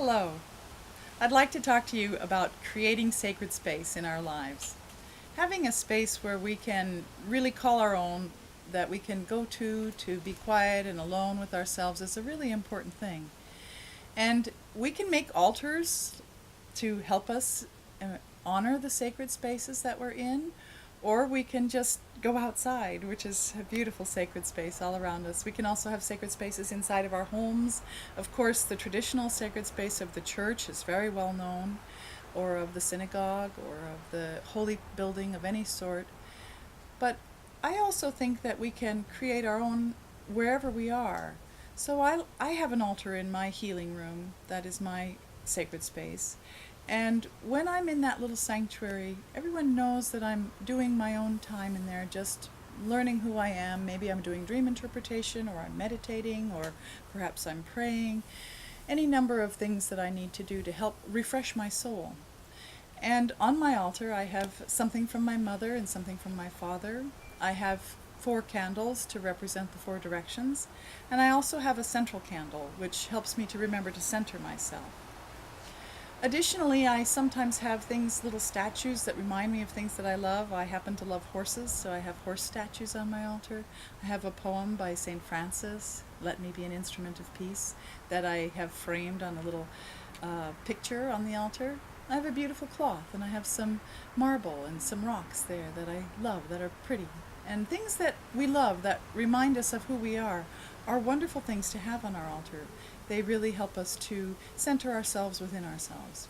Hello. I'd like to talk to you about creating sacred space in our lives. Having a space where we can really call our own, that we can go to be quiet and alone with ourselves is a really important thing. And we can make altars to help us honor the sacred spaces that we're in, or we can just go outside, which is a beautiful sacred space all around us. We can also have sacred spaces inside of our homes. Of course, the traditional sacred space of the church is very well known, or of the synagogue, or of the holy building of any sort. But I also think that we can create our own wherever we are. So I have an altar in my healing room that is my sacred space. And when I'm in that little sanctuary, everyone knows that I'm doing my own time in there, just learning who I am. Maybe I'm doing dream interpretation, or I'm meditating, or perhaps I'm praying. Any number of things that I need to do to help refresh my soul. And on my altar, I have something from my mother and something from my father. I have 4 candles to represent the 4 directions. And I also have a central candle, which helps me to remember to center myself. Additionally, I sometimes have things, little statues that remind me of things that I love. I happen to love horses, so I have horse statues on my altar. I have a poem by St. Francis, "Let Me Be an Instrument of Peace," that I have framed on a little picture on the altar. I have a beautiful cloth, and I have some marble and some rocks there that I love, that are pretty. And things that we love that remind us of who we are wonderful things to have on our altar. They really help us to center ourselves within ourselves.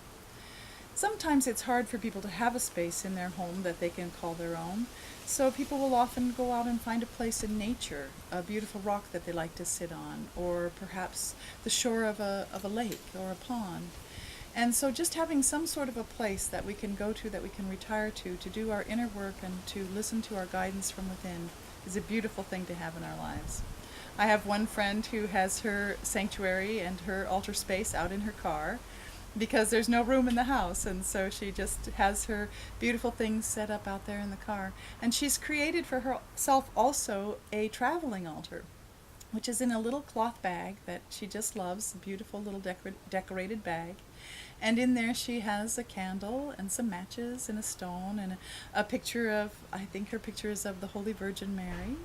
Sometimes it's hard for people to have a space in their home that they can call their own, so people will often go out and find a place in nature, a beautiful rock that they like to sit on, or perhaps the shore of a lake or a pond. And so just having some sort of a place that we can go to, that we can retire to do our inner work and to listen to our guidance from within is a beautiful thing to have in our lives. I have one friend who has her sanctuary and her altar space out in her car because there's no room in the house, and so she just has her beautiful things set up out there in the car. And she's created for herself also a traveling altar, which is in a little cloth bag that she just loves, a beautiful little decorated bag. And in there she has a candle and some matches and a stone and a picture of, I think her picture is of the Holy Virgin Mary.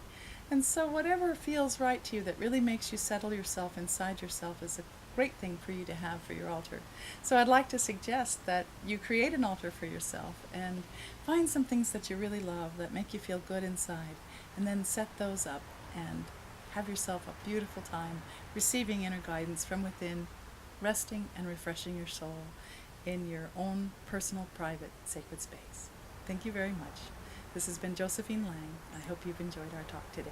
And so whatever feels right to you that really makes you settle yourself inside yourself is a great thing for you to have for your altar. So I'd like to suggest that you create an altar for yourself and find some things that you really love that make you feel good inside, and then set those up and have yourself a beautiful time receiving inner guidance from within, resting and refreshing your soul in your own personal, private, sacred space. Thank you very much. This has been Josephine Laing. I hope you've enjoyed our talk today.